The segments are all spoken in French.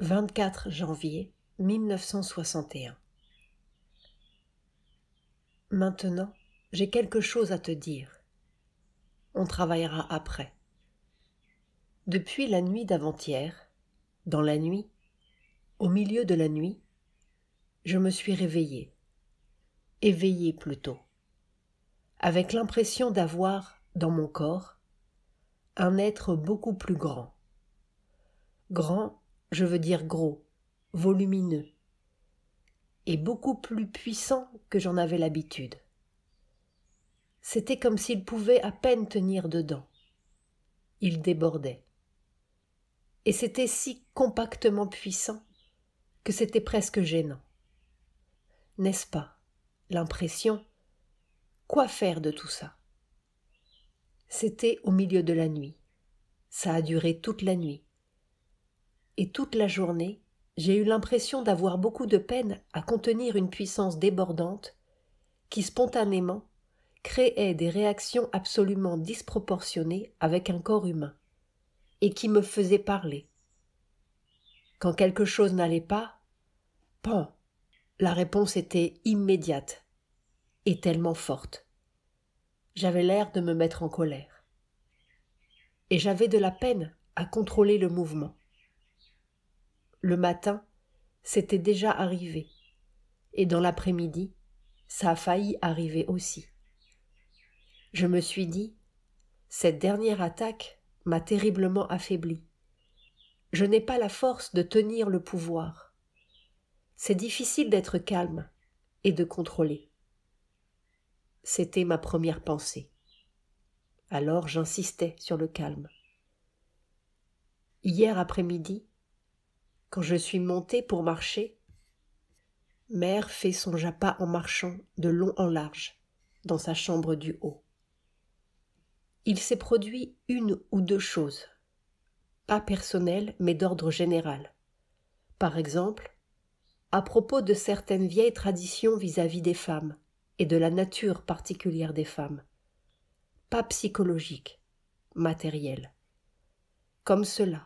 24 janvier 1961. Maintenant, j'ai quelque chose à te dire. On travaillera après. Depuis la nuit d'avant-hier, dans la nuit, au milieu de la nuit, je me suis réveillée, éveillée plutôt, avec l'impression d'avoir, dans mon corps, un être beaucoup plus grand. Grand, je veux dire gros, volumineux, et beaucoup plus puissant que j'en avais l'habitude. C'était comme s'il pouvait à peine tenir dedans. Il débordait. Et c'était si compactement puissant que c'était presque gênant. N'est-ce pas, l'impression? Quoi faire de tout ça? C'était au milieu de la nuit. Ça a duré toute la nuit. Et toute la journée, j'ai eu l'impression d'avoir beaucoup de peine à contenir une puissance débordante qui spontanément créait des réactions absolument disproportionnées avec un corps humain et qui me faisait parler. Quand quelque chose n'allait pas, pan, la réponse était immédiate et tellement forte. J'avais l'air de me mettre en colère. Et j'avais de la peine à contrôler le mouvement. Le matin, c'était déjà arrivé, et dans l'après-midi, ça a failli arriver aussi. Je me suis dit, cette dernière attaque m'a terriblement affaiblie. Je n'ai pas la force de tenir le pouvoir. C'est difficile d'être calme et de contrôler. C'était ma première pensée. Alors j'insistais sur le calme. Hier après-midi, quand je suis montée pour marcher, Mère fait son japa en marchant de long en large dans sa chambre du haut. Il s'est produit une ou deux choses, pas personnelles mais d'ordre général. Par exemple, à propos de certaines vieilles traditions vis-à-vis des femmes et de la nature particulière des femmes, pas psychologiques, matérielles. Comme cela,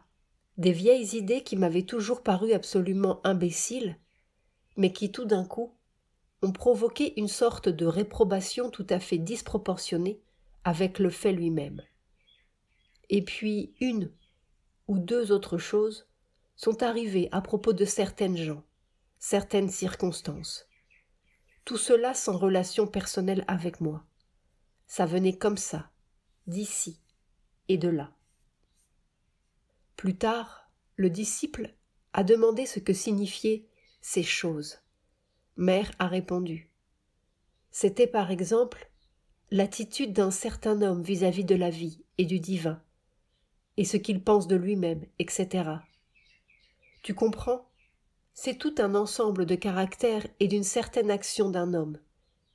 des vieilles idées qui m'avaient toujours paru absolument imbéciles, mais qui tout d'un coup ont provoqué une sorte de réprobation tout à fait disproportionnée avec le fait lui-même. Et puis une ou deux autres choses sont arrivées à propos de certaines gens, certaines circonstances. Tout cela sans relation personnelle avec moi. Ça venait comme ça, d'ici et de là. Plus tard, le disciple a demandé ce que signifiaient ces choses. Mère a répondu. C'était par exemple l'attitude d'un certain homme vis-à-vis de la vie et du divin, et ce qu'il pense de lui-même, etc. Tu comprends? C'est tout un ensemble de caractères et d'une certaine action d'un homme,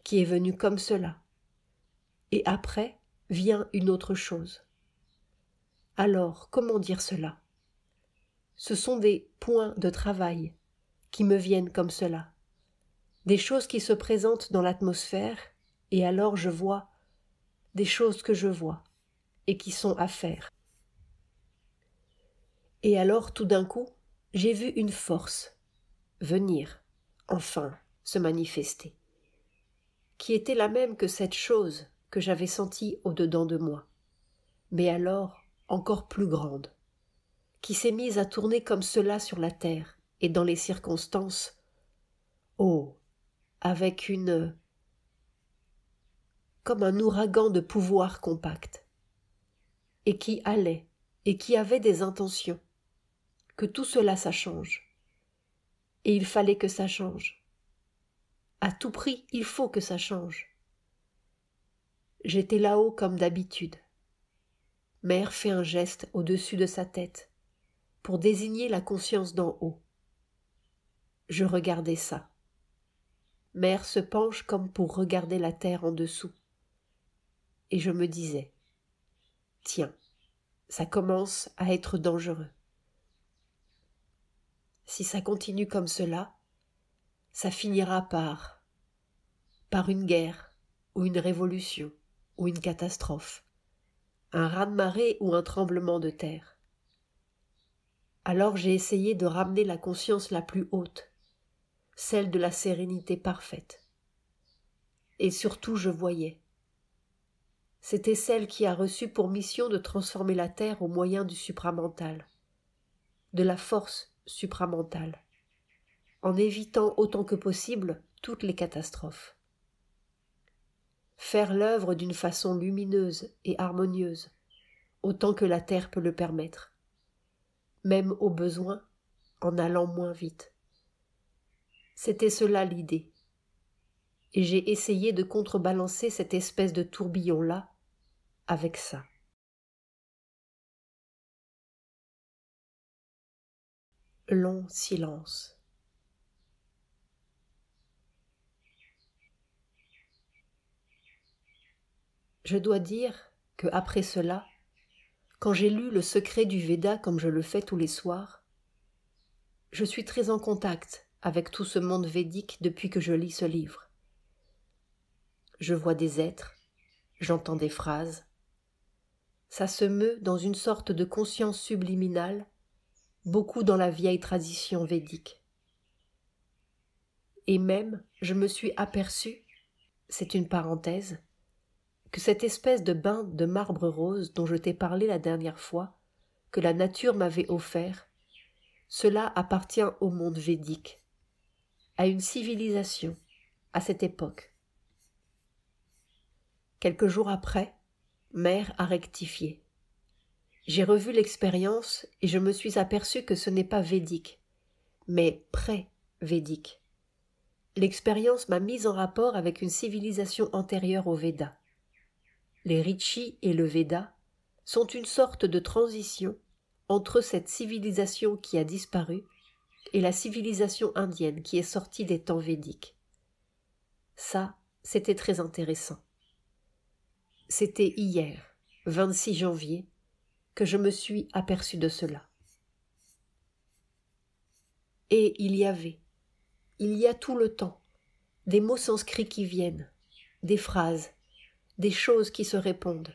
qui est venu comme cela. Et après vient une autre chose. Alors, comment dire cela? Ce sont des points de travail qui me viennent comme cela, des choses qui se présentent dans l'atmosphère, et alors je vois des choses que je vois, et qui sont à faire. Et alors, tout d'un coup, j'ai vu une force venir, enfin, se manifester, qui était la même que cette chose que j'avais sentie au-dedans de moi, mais alors encore plus grande, qui s'est mise à tourner comme cela sur la terre et dans les circonstances, oh, avec comme un ouragan de pouvoir compact, et qui allait, et qui avait des intentions, que tout cela ça change. Et il fallait que ça change. À tout prix, il faut que ça change. J'étais là-haut comme d'habitude. Mère fait un geste au-dessus de sa tête, pour désigner la conscience d'en haut. Je regardais ça. Mère se penche comme pour regarder la terre en dessous. Et je me disais, tiens, ça commence à être dangereux. Si ça continue comme cela, ça finira par une guerre, ou une révolution, ou une catastrophe, un raz-de-marée ou un tremblement de terre. Alors j'ai essayé de ramener la conscience la plus haute, celle de la sérénité parfaite. Et surtout je voyais. C'était celle qui a reçu pour mission de transformer la terre au moyen du supramental, de la force supramentale, en évitant autant que possible toutes les catastrophes. Faire l'œuvre d'une façon lumineuse et harmonieuse, autant que la terre peut le permettre, même au besoin, en allant moins vite. C'était cela l'idée, et j'ai essayé de contrebalancer cette espèce de tourbillon-là avec ça. Long silence. Je dois dire que après cela, quand j'ai lu le secret du Veda comme je le fais tous les soirs, je suis très en contact avec tout ce monde védique depuis que je lis ce livre. Je vois des êtres, j'entends des phrases. Ça se meut dans une sorte de conscience subliminale, beaucoup dans la vieille tradition védique. Et même, je me suis aperçue, c'est une parenthèse, que cette espèce de bain de marbre rose dont je t'ai parlé la dernière fois, que la nature m'avait offert, cela appartient au monde védique, à une civilisation, à cette époque. Quelques jours après, Mère a rectifié. J'ai revu l'expérience et je me suis aperçu que ce n'est pas védique, mais pré-védique. L'expérience m'a mise en rapport avec une civilisation antérieure au Veda. Les Rishis et le Veda sont une sorte de transition entre cette civilisation qui a disparu et la civilisation indienne qui est sortie des temps védiques. Ça, c'était très intéressant. C'était hier, 26 janvier, que je me suis aperçu de cela. Et il y a tout le temps, des mots sanscrits qui viennent, des phrases, des choses qui se répondent.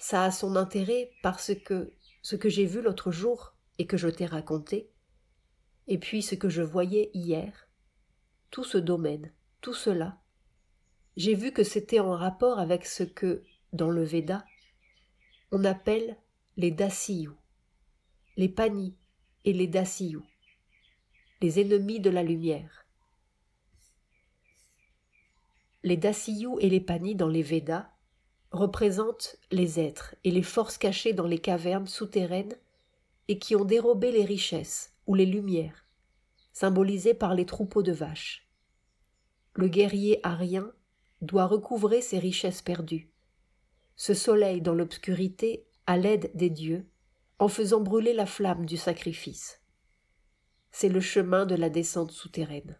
Ça a son intérêt parce que ce que j'ai vu l'autre jour et que je t'ai raconté, et puis ce que je voyais hier, tout ce domaine, tout cela, j'ai vu que c'était en rapport avec ce que, dans le Veda, on appelle les Dasiyus, les Panis et les Dasiyus, les ennemis de la lumière. Les Dasiyus et les Panis dans les Védas représentent les êtres et les forces cachées dans les cavernes souterraines et qui ont dérobé les richesses ou les lumières, symbolisées par les troupeaux de vaches. Le guerrier arien doit recouvrer ses richesses perdues, ce soleil dans l'obscurité à l'aide des dieux, en faisant brûler la flamme du sacrifice. C'est le chemin de la descente souterraine.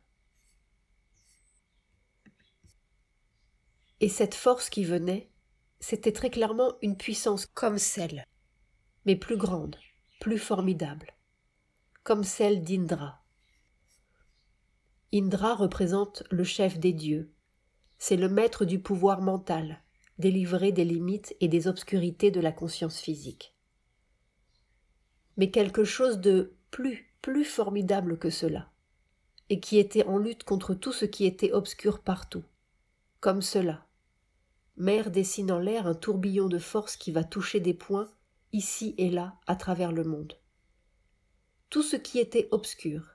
Et cette force qui venait, c'était très clairement une puissance comme celle, mais plus grande, plus formidable, comme celle d'Indra. Indra représente le chef des dieux, c'est le maître du pouvoir mental, délivré des limites et des obscurités de la conscience physique. Mais quelque chose de plus formidable que cela, et qui était en lutte contre tout ce qui était obscur partout, comme cela. Mère dessine en l'air un tourbillon de force qui va toucher des points, ici et là, à travers le monde. Tout ce qui était obscur.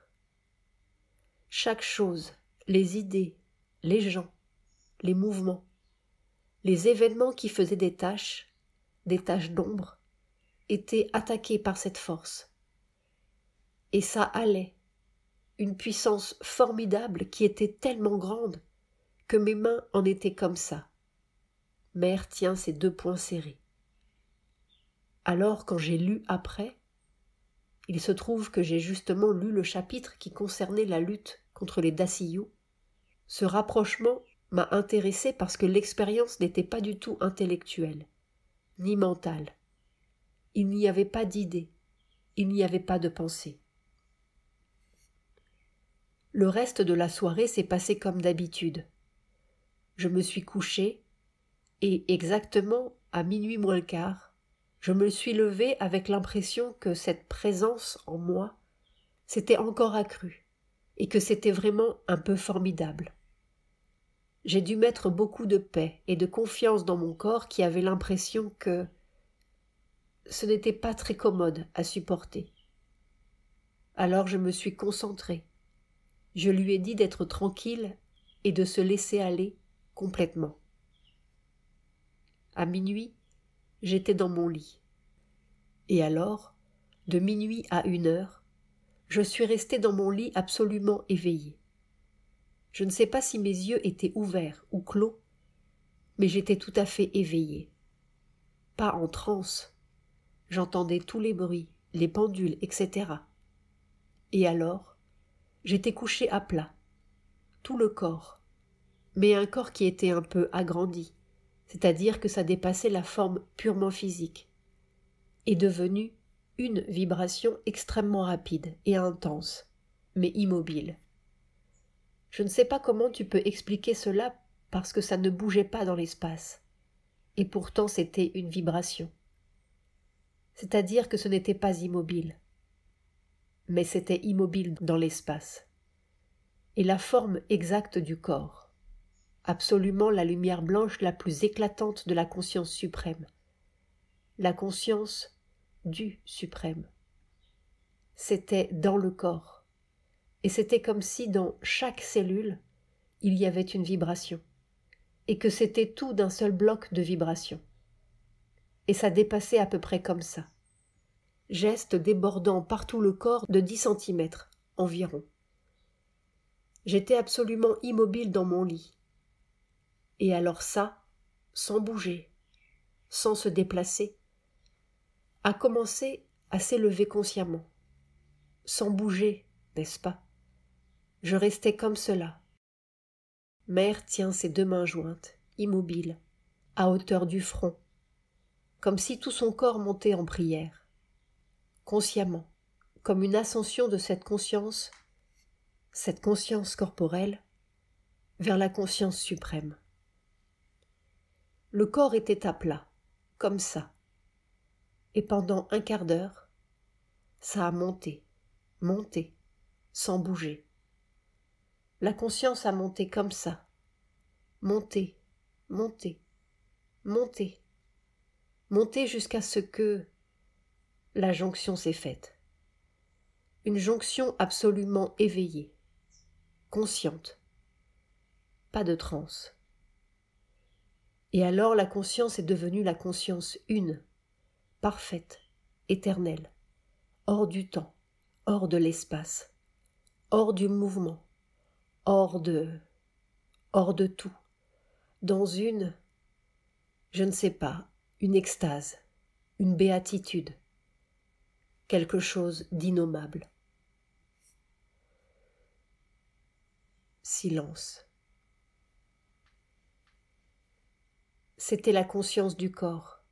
Chaque chose, les idées, les gens, les mouvements, les événements qui faisaient des taches d'ombre, étaient attaqués par cette force. Et ça allait, une puissance formidable qui était tellement grande que mes mains en étaient comme ça. Mère tient ses 2 poings serrés. Alors, quand j'ai lu après, il se trouve que j'ai justement lu le chapitre qui concernait la lutte contre les Dasiyus. Ce rapprochement m'a intéressé parce que l'expérience n'était pas du tout intellectuelle, ni mentale. Il n'y avait pas d'idée, il n'y avait pas de pensée. Le reste de la soirée s'est passé comme d'habitude. Je me suis couchée et exactement à minuit moins le quart, Je me suis levée avec l'impression que cette présence en moi s'était encore accrue et que c'était vraiment un peu formidable. J'ai dû mettre beaucoup de paix et de confiance dans mon corps qui avait l'impression que ce n'était pas très commode à supporter. Alors je me suis concentrée. Je lui ai dit d'être tranquille et de se laisser aller complètement. À minuit, j'étais dans mon lit. Et alors, de minuit à 1 heure, je suis restée dans mon lit absolument éveillée. Je ne sais pas si mes yeux étaient ouverts ou clos, mais j'étais tout à fait éveillée. Pas en transe. J'entendais tous les bruits, les pendules, etc. Et alors, j'étais couchée à plat, tout le corps, mais un corps qui était un peu agrandi, c'est-à-dire que ça dépassait la forme purement physique, est devenu une vibration extrêmement rapide et intense, mais immobile. Je ne sais pas comment tu peux expliquer cela parce que ça ne bougeait pas dans l'espace, et pourtant c'était une vibration. C'est-à-dire que ce n'était pas immobile, mais c'était immobile dans l'espace. Et la forme exacte du corps, absolument la lumière blanche la plus éclatante de la conscience suprême, la conscience du suprême. C'était dans le corps, et c'était comme si dans chaque cellule, il y avait une vibration, et que c'était tout d'un seul bloc de vibration. Et ça dépassait à peu près comme ça. Geste débordant partout le corps de 10 centimètres environ. J'étais absolument immobile dans mon lit. Et alors ça, sans bouger, sans se déplacer, a commencé à s'élever consciemment. Sans bouger, n'est-ce pas? Je restais comme cela. Mère tient ses 2 mains jointes, immobile, à hauteur du front, comme si tout son corps montait en prière, consciemment, comme une ascension de cette conscience corporelle, vers la conscience suprême. Le corps était à plat, comme ça, et pendant 1/4 d'heure, ça a monté, sans bouger. La conscience a monté comme ça, monté, jusqu'à ce que la jonction s'est faite. Une jonction absolument éveillée, consciente, pas de transe. Et alors la conscience est devenue la conscience une, parfaite, éternelle, hors du temps, hors de l'espace, hors du mouvement, hors de tout, dans une, je ne sais pas, une extase, une béatitude, quelque chose d'innommable. Silence. C'était la conscience du corps.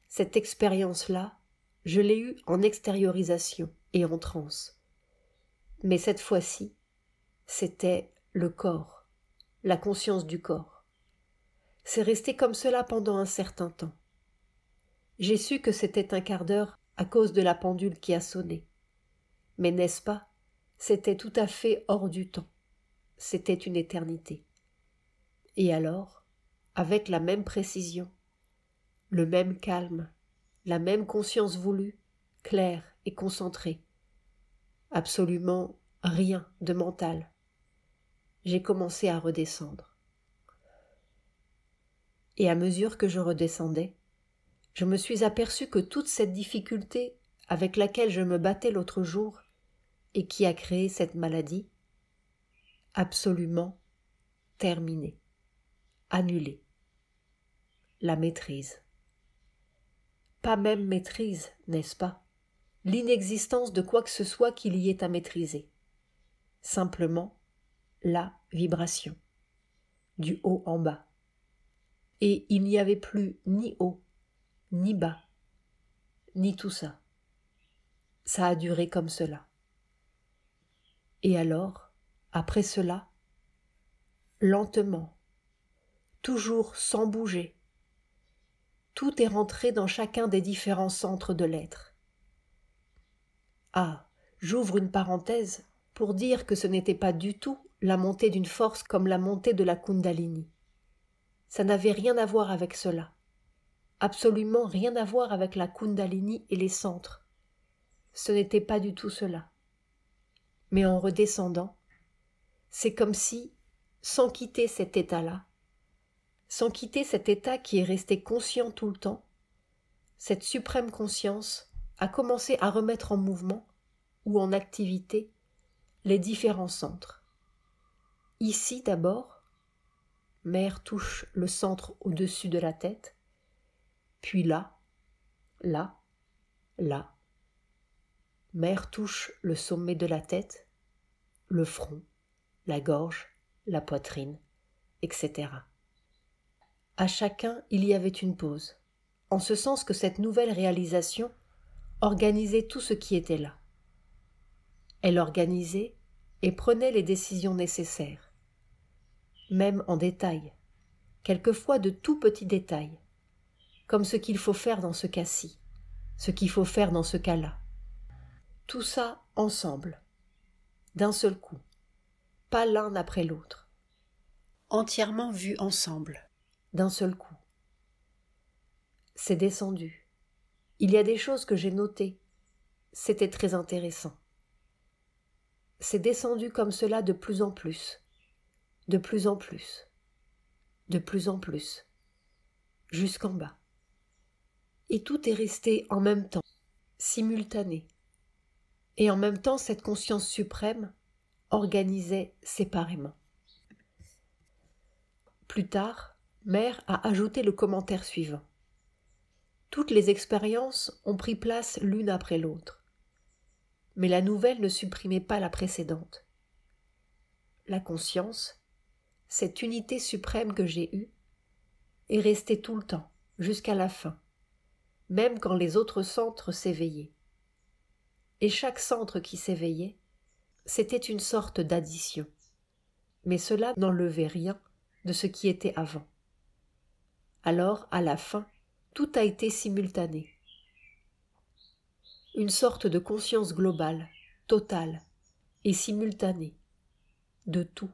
Cette expérience-là, je l'ai eue en extériorisation et en transe. Mais cette fois-ci, c'était le corps, la conscience du corps. C'est resté comme cela pendant un certain temps. J'ai su que c'était 1/4 d'heure à cause de la pendule qui a sonné. Mais n'est-ce pas, c'était tout à fait hors du temps. C'était une éternité. Et alors, avec la même précision, le même calme, la même conscience voulue, claire et concentrée, absolument rien de mental, j'ai commencé à redescendre. Et à mesure que je redescendais, je me suis aperçue que toute cette difficulté avec laquelle je me battais l'autre jour et qui a créé cette maladie, absolument terminée, annulée. La maîtrise. Pas même maîtrise, n'est-ce pas? L'inexistence de quoi que ce soit qu'il y ait à maîtriser. Simplement la vibration, du haut en bas. Et il n'y avait plus ni haut, ni bas, ni tout ça. Ça a duré comme cela. Et alors, après cela, lentement, toujours sans bouger, tout est rentré dans chacun des différents centres de l'être. Ah, j'ouvre une parenthèse pour dire que ce n'était pas du tout la montée d'une force comme la montée de la Kundalini. Ça n'avait rien à voir avec cela. Absolument rien à voir avec la Kundalini et les centres. Ce n'était pas du tout cela. Mais en redescendant, c'est comme si, sans quitter cet état-là, sans quitter cet état qui est resté conscient tout le temps, cette suprême conscience a commencé à remettre en mouvement ou en activité les différents centres. Ici d'abord, Mère touche le centre au-dessus de la tête, puis là, là, là. Mère touche le sommet de la tête, le front, la gorge, la poitrine, etc. À chacun, il y avait une pause, en ce sens que cette nouvelle réalisation organisait tout ce qui était là. Elle organisait et prenait les décisions nécessaires, même en détail, quelquefois de tout petits détails, comme ce qu'il faut faire dans ce cas-ci, ce qu'il faut faire dans ce cas-là. Tout ça ensemble, d'un seul coup, pas l'un après l'autre, entièrement vu ensemble, d'un seul coup. C'est descendu. Il y a des choses que j'ai notées. C'était très intéressant. C'est descendu comme cela de plus en plus, de plus en plus, de plus en plus, jusqu'en bas. Et tout est resté en même temps, simultané. Et en même temps, cette conscience suprême organisait séparément. Plus tard, Mère a ajouté le commentaire suivant. Toutes les expériences ont pris place l'une après l'autre. Mais la nouvelle ne supprimait pas la précédente. La conscience, cette unité suprême que j'ai eue, est restée tout le temps, jusqu'à la fin, même quand les autres centres s'éveillaient. Et chaque centre qui s'éveillait, c'était une sorte d'addition. Mais cela n'enlevait rien de ce qui était avant. Alors, à la fin, tout a été simultané. Une sorte de conscience globale, totale et simultanée, de tout.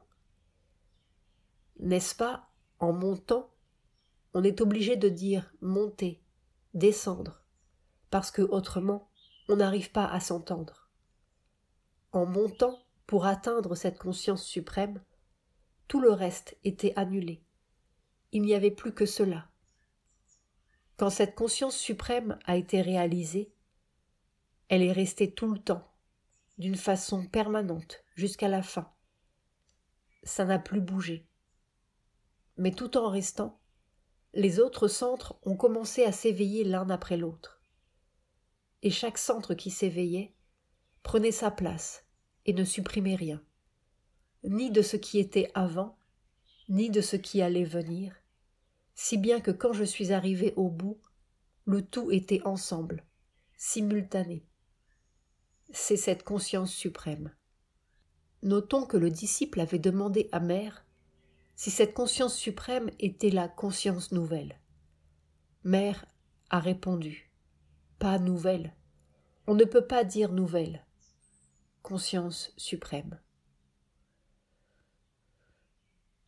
N'est-ce pas, en montant, on est obligé de dire monter, descendre, parce que autrement, on n'arrive pas à s'entendre. En montant, pour atteindre cette conscience suprême, tout le reste était annulé. Il n'y avait plus que cela. Quand cette conscience suprême a été réalisée, elle est restée tout le temps, d'une façon permanente, jusqu'à la fin. Ça n'a plus bougé. Mais tout en restant, les autres centres ont commencé à s'éveiller l'un après l'autre. Et chaque centre qui s'éveillait prenait sa place et ne supprimait rien, ni de ce qui était avant, ni de ce qui allait venir, si bien que quand je suis arrivée au bout, le tout était ensemble, simultané. C'est cette conscience suprême. Notons que le disciple avait demandé à Mère si cette conscience suprême était la conscience nouvelle. Mère a répondu « Pas nouvelle. On ne peut pas dire nouvelle. Conscience suprême. »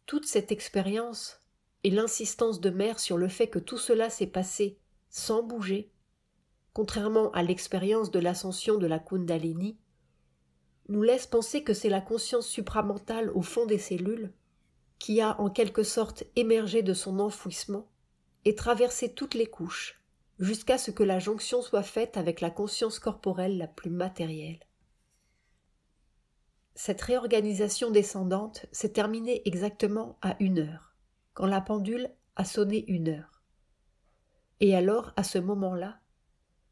Toute cette expérience et l'insistance de Mère sur le fait que tout cela s'est passé sans bouger, contrairement à l'expérience de l'ascension de la Kundalini, nous laisse penser que c'est la conscience supramentale au fond des cellules qui a en quelque sorte émergé de son enfouissement et traversé toutes les couches, jusqu'à ce que la jonction soit faite avec la conscience corporelle la plus matérielle. Cette réorganisation descendante s'est terminée exactement à 1h, quand la pendule a sonné 1h. Et alors, à ce moment-là,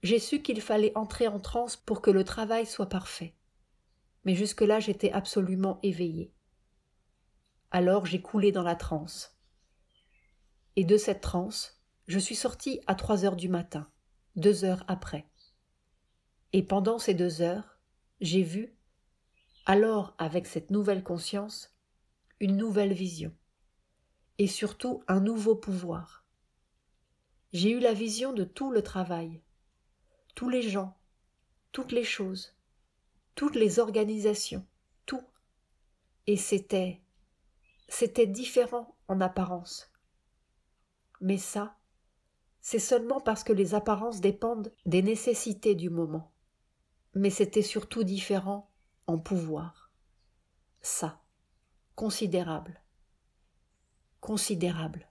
j'ai su qu'il fallait entrer en transe pour que le travail soit parfait. Mais jusque-là, j'étais absolument éveillée. Alors j'ai coulé dans la transe. Et de cette transe, je suis sortie à 3h du matin, 2 heures après. Et pendant ces 2 heures, j'ai vu, alors avec cette nouvelle conscience, une nouvelle vision. Et surtout un nouveau pouvoir. J'ai eu la vision de tout le travail, tous les gens, toutes les choses, toutes les organisations, tout. Et c'était différent en apparence. Mais ça, c'est seulement parce que les apparences dépendent des nécessités du moment. Mais c'était surtout différent en pouvoir. Ça, considérable. Considérable.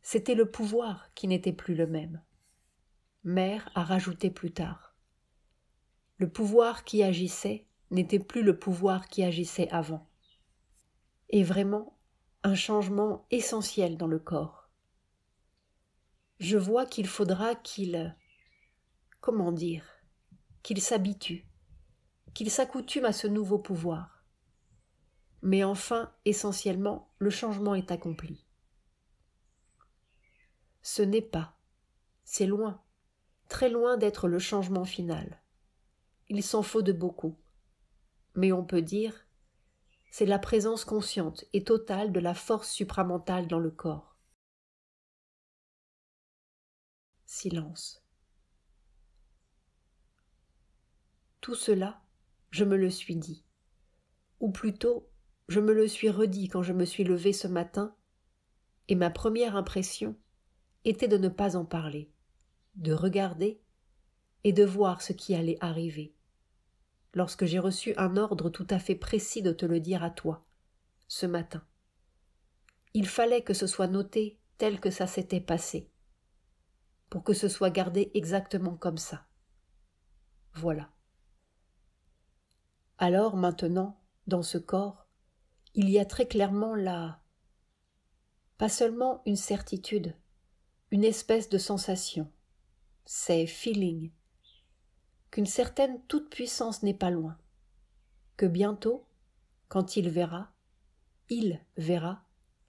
C'était le pouvoir qui n'était plus le même. Mère a rajouté plus tard. Le pouvoir qui agissait n'était plus le pouvoir qui agissait avant. Et vraiment, un changement essentiel dans le corps. Je vois qu'il faudra qu'il s'habitue, qu'il s'accoutume à ce nouveau pouvoir. Mais enfin, essentiellement, le changement est accompli. Ce n'est pas, c'est loin, très loin d'être le changement final. Il s'en faut de beaucoup. Mais on peut dire, c'est la présence consciente et totale de la force supramentale dans le corps. Silence. Tout cela, je me le suis dit. Ou plutôt, je me le suis redit quand je me suis levée ce matin, et ma première impression était de ne pas en parler, de regarder et de voir ce qui allait arriver, lorsque j'ai reçu un ordre tout à fait précis de te le dire à toi, ce matin. Il fallait que ce soit noté tel que ça s'était passé, pour que ce soit gardé exactement comme ça. Voilà. Alors maintenant, dans ce corps, il y a très clairement pas seulement une certitude, une espèce de sensation, c'est feeling, qu'une certaine toute-puissance n'est pas loin, que bientôt, quand il verra,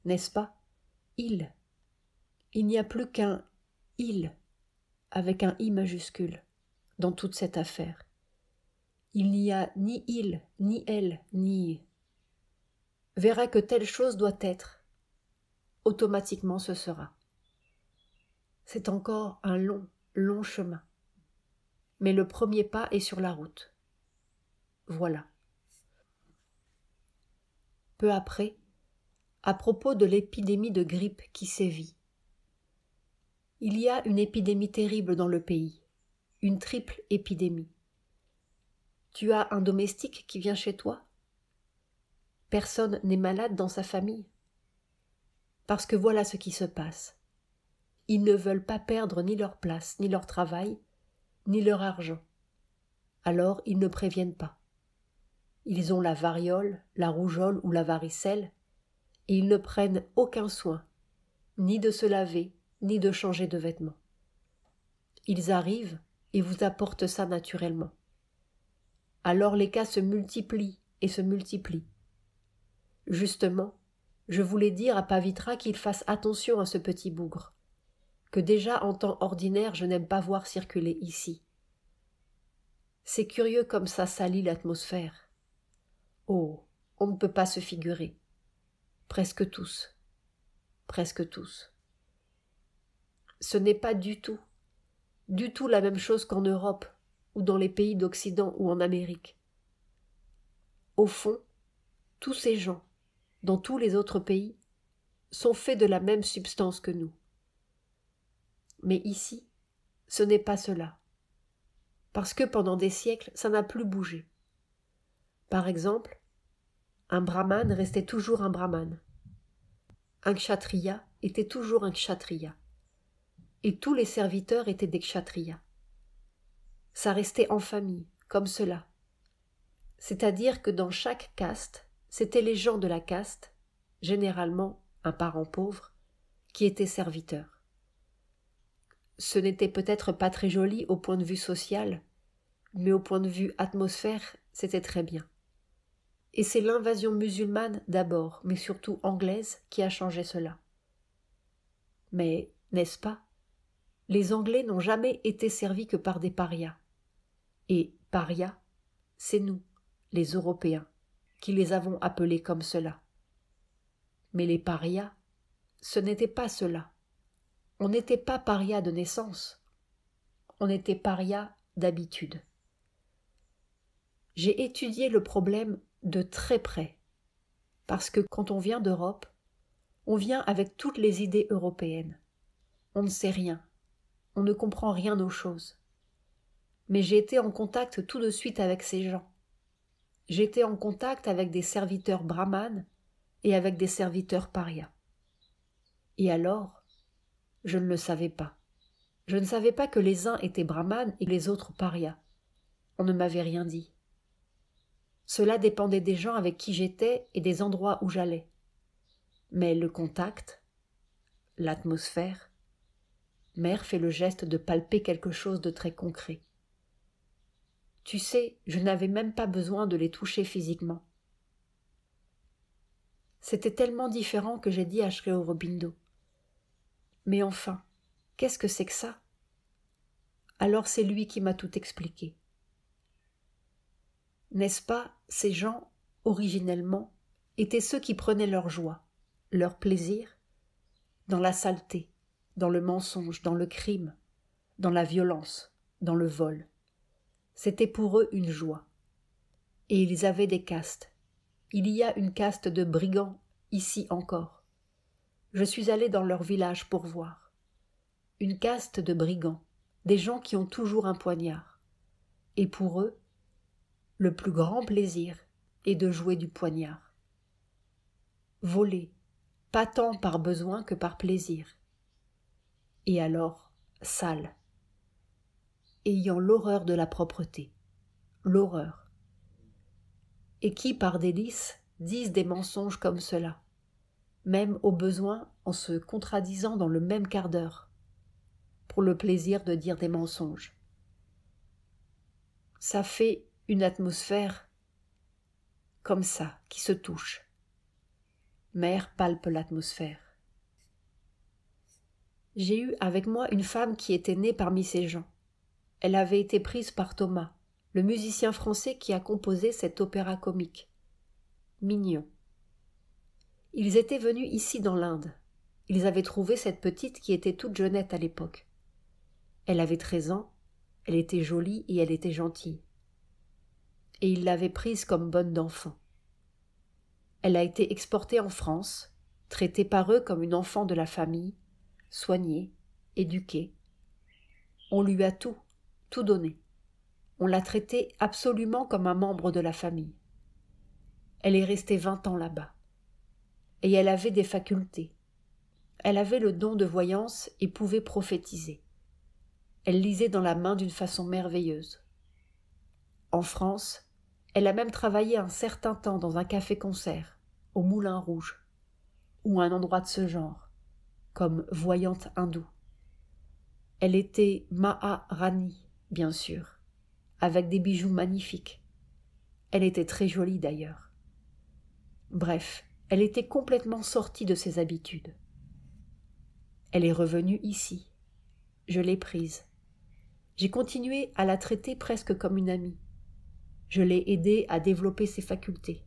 n'est-ce pas, il n'y a plus qu'un il avec un i majuscule dans toute cette affaire. Il n'y a ni il, ni elle, ni verra que telle chose doit être. Automatiquement ce sera. C'est encore un long, long chemin. Mais le premier pas est sur la route. Voilà. Peu après, à propos de l'épidémie de grippe qui sévit. Il y a une épidémie terrible dans le pays, une triple épidémie. Tu as un domestique qui vient chez toi? Personne n'est malade dans sa famille? Parce que voilà ce qui se passe. Ils ne veulent pas perdre ni leur place, ni leur travail, ni leur argent. Alors ils ne préviennent pas. Ils ont la variole, la rougeole ou la varicelle, et ils ne prennent aucun soin, ni de se laver, ni de changer de vêtements. Ils arrivent et vous apportent ça naturellement. Alors les cas se multiplient et se multiplient. Justement, je voulais dire à Pavitra qu'il fasse attention à ce petit bougre, que déjà en temps ordinaire je n'aime pas voir circuler ici. C'est curieux comme ça salit l'atmosphère. Oh, on ne peut pas se figurer. Presque tous. Presque tous. Ce n'est pas du tout la même chose qu'en Europe, ou dans les pays d'Occident ou en Amérique. Au fond, tous ces gens, dans tous les autres pays, sont faits de la même substance que nous. Mais ici, ce n'est pas cela. Parce que pendant des siècles, ça n'a plus bougé. Par exemple, un brahmane restait toujours un brahmane. Un kshatriya était toujours un kshatriya. Et tous les serviteurs étaient des kshatriyas. Ça restait en famille, comme cela. C'est-à-dire que dans chaque caste, c'étaient les gens de la caste, généralement un parent pauvre, qui étaient serviteurs. Ce n'était peut-être pas très joli au point de vue social, mais au point de vue atmosphère, c'était très bien. Et c'est l'invasion musulmane d'abord, mais surtout anglaise, qui a changé cela. Mais, n'est-ce pas, les Anglais n'ont jamais été servis que par des parias. Et parias, c'est nous, les Européens, qui les avons appelés comme cela. Mais les parias, ce n'était pas cela. On n'était pas paria de naissance, on était paria d'habitude. J'ai étudié le problème de très près, parce que quand on vient d'Europe, on vient avec toutes les idées européennes. On ne sait rien, on ne comprend rien aux choses. Mais j'ai été en contact tout de suite avec ces gens. J'ai été en contact avec des serviteurs brahmanes et avec des serviteurs parias. Et alors, je ne le savais pas. Je ne savais pas que les uns étaient brahmanes et les autres parias. On ne m'avait rien dit. Cela dépendait des gens avec qui j'étais et des endroits où j'allais. Mais le contact, l'atmosphère, Mère fait le geste de palper quelque chose de très concret. Tu sais, je n'avais même pas besoin de les toucher physiquement. C'était tellement différent que j'ai dit à Sri Aurobindo. Mais enfin, qu'est-ce que c'est que ça? Alors c'est lui qui m'a tout expliqué. N'est-ce pas, ces gens, originellement, étaient ceux qui prenaient leur joie, leur plaisir, dans la saleté, dans le mensonge, dans le crime, dans la violence, dans le vol. C'était pour eux une joie. Et ils avaient des castes. Il y a une caste de brigands, ici encore. Je suis allé dans leur village pour voir. Une caste de brigands, des gens qui ont toujours un poignard. Et pour eux, le plus grand plaisir est de jouer du poignard. Voler, pas tant par besoin que par plaisir. Et alors, sale. Ayant l'horreur de la propreté. L'horreur. Et qui, par délice, disent des mensonges comme cela, même au besoin en se contradisant dans le même quart d'heure, pour le plaisir de dire des mensonges. Ça fait une atmosphère comme ça, qui se touche. Mère palpe l'atmosphère. J'ai eu avec moi une femme qui était née parmi ces gens. Elle avait été prise par Thomas, le musicien français qui a composé cet opéra comique. Mignon. Ils étaient venus ici dans l'Inde. Ils avaient trouvé cette petite qui était toute jeunette à l'époque. Elle avait 13 ans, elle était jolie et elle était gentille. Et ils l'avaient prise comme bonne d'enfant. Elle a été exportée en France, traitée par eux comme une enfant de la famille, soignée, éduquée. On lui a tout donné. On l'a traitée absolument comme un membre de la famille. Elle est restée 20 ans là-bas. Et elle avait des facultés. Elle avait le don de voyance et pouvait prophétiser. Elle lisait dans la main d'une façon merveilleuse. En France, elle a même travaillé un certain temps dans un café-concert, au Moulin Rouge, ou un endroit de ce genre, comme voyante hindoue. Elle était Maharani, bien sûr, avec des bijoux magnifiques. Elle était très jolie d'ailleurs. Bref, elle était complètement sortie de ses habitudes. Elle est revenue ici. Je l'ai prise. J'ai continué à la traiter presque comme une amie. Je l'ai aidée à développer ses facultés.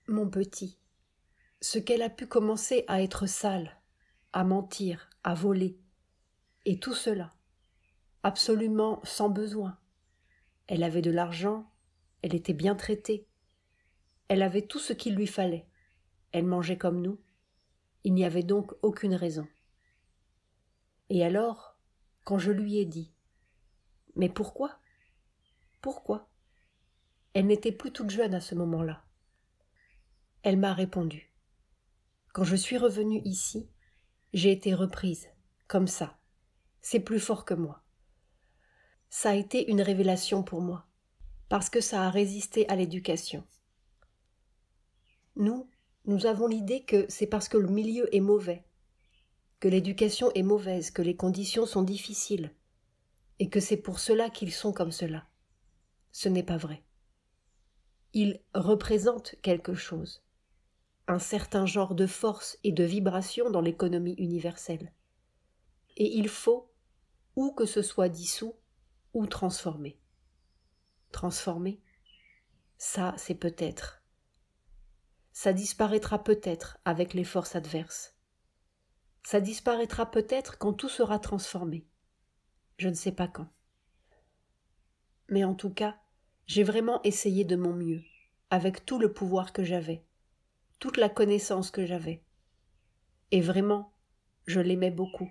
Mon petit, ce qu'elle a pu commencer à être sale, à mentir, à voler, et tout cela, absolument sans besoin. Elle avait de l'argent, elle était bien traitée, elle avait tout ce qu'il lui fallait, elle mangeait comme nous, il n'y avait donc aucune raison. Et alors, quand je lui ai dit « Mais pourquoi ? Pourquoi ?» Elle n'était plus toute jeune à ce moment-là. Elle m'a répondu « Quand je suis revenue ici, j'ai été reprise, comme ça. C'est plus fort que moi. Ça a été une révélation pour moi, parce que ça a résisté à l'éducation. Nous avons l'idée que c'est parce que le milieu est mauvais, que l'éducation est mauvaise, que les conditions sont difficiles, et que c'est pour cela qu'ils sont comme cela. Ce n'est pas vrai. Ils représentent quelque chose, un certain genre de force et de vibration dans l'économie universelle. Et il faut, ou que ce soit dissous, ou transformé. Transformé, ça c'est peut-être. Ça disparaîtra peut-être avec les forces adverses. Ça disparaîtra peut-être quand tout sera transformé. Je ne sais pas quand. Mais en tout cas, j'ai vraiment essayé de mon mieux, avec tout le pouvoir que j'avais, toute la connaissance que j'avais. Et vraiment, je l'aimais beaucoup.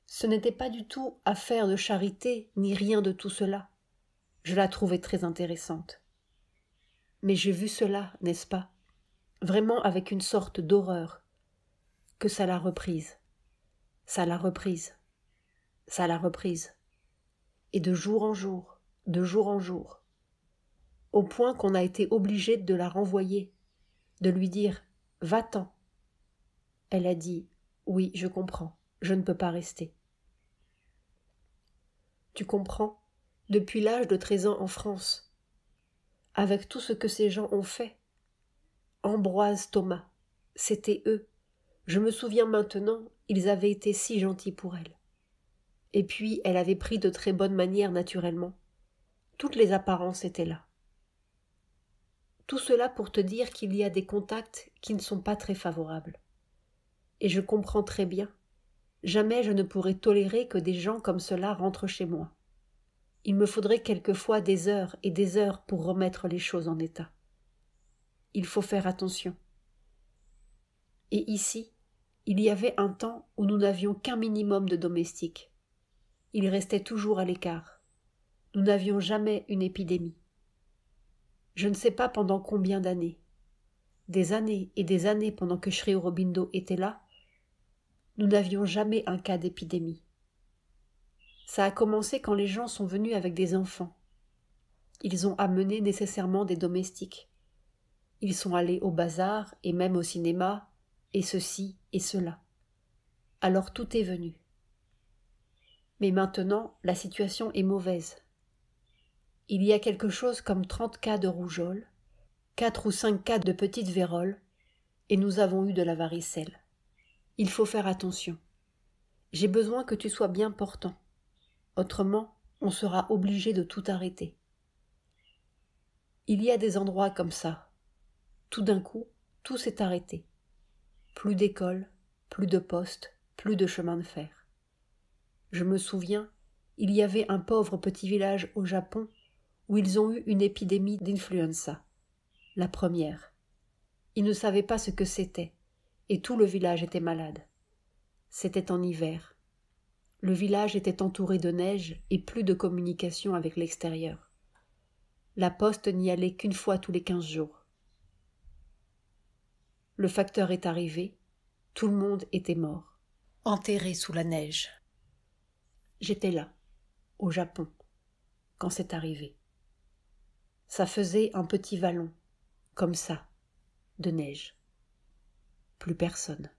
Ce n'était pas du tout affaire de charité, ni rien de tout cela. Je la trouvais très intéressante. Mais j'ai vu cela, n'est-ce pas, vraiment avec une sorte d'horreur, que ça l'a reprise, ça l'a reprise, ça l'a reprise, et de jour en jour, au point qu'on a été obligé de la renvoyer, de lui dire « Va-t'en ». Elle a dit « Oui, je comprends, je ne peux pas rester ». Tu comprends, depuis l'âge de 13 ans en France, avec tout ce que ces gens ont fait. Ambroise, Thomas, c'était eux. Je me souviens maintenant, ils avaient été si gentils pour elle. Et puis, elle avait pris de très bonnes manières naturellement. Toutes les apparences étaient là. Tout cela pour te dire qu'il y a des contacts qui ne sont pas très favorables. Et je comprends très bien. Jamais je ne pourrais tolérer que des gens comme cela rentrent chez moi. Il me faudrait quelquefois des heures et des heures pour remettre les choses en état. Il faut faire attention. Et ici, il y avait un temps où nous n'avions qu'un minimum de domestiques. Ils restaient toujours à l'écart. Nous n'avions jamais une épidémie. Je ne sais pas pendant combien d'années. Des années et des années pendant que Sri Aurobindo était là, nous n'avions jamais un cas d'épidémie. Ça a commencé quand les gens sont venus avec des enfants. Ils ont amené nécessairement des domestiques. Ils sont allés au bazar et même au cinéma, et ceci et cela. Alors tout est venu. Mais maintenant, la situation est mauvaise. Il y a quelque chose comme 30 cas de rougeole, 4 ou 5 cas de petite vérole, et nous avons eu de la varicelle. Il faut faire attention. J'ai besoin que tu sois bien portant. Autrement, on sera obligé de tout arrêter. Il y a des endroits comme ça. Tout d'un coup, tout s'est arrêté. Plus d'école, plus de poste, plus de chemin de fer. Je me souviens, il y avait un pauvre petit village au Japon où ils ont eu une épidémie d'influenza, la première. Ils ne savaient pas ce que c'était, et tout le village était malade. C'était en hiver. Le village était entouré de neige et plus de communication avec l'extérieur. La poste n'y allait qu'une fois tous les 15 jours. Le facteur est arrivé, tout le monde était mort, enterré sous la neige. J'étais là, au Japon, quand c'est arrivé. Ça faisait un petit vallon, comme ça, de neige. Plus personne.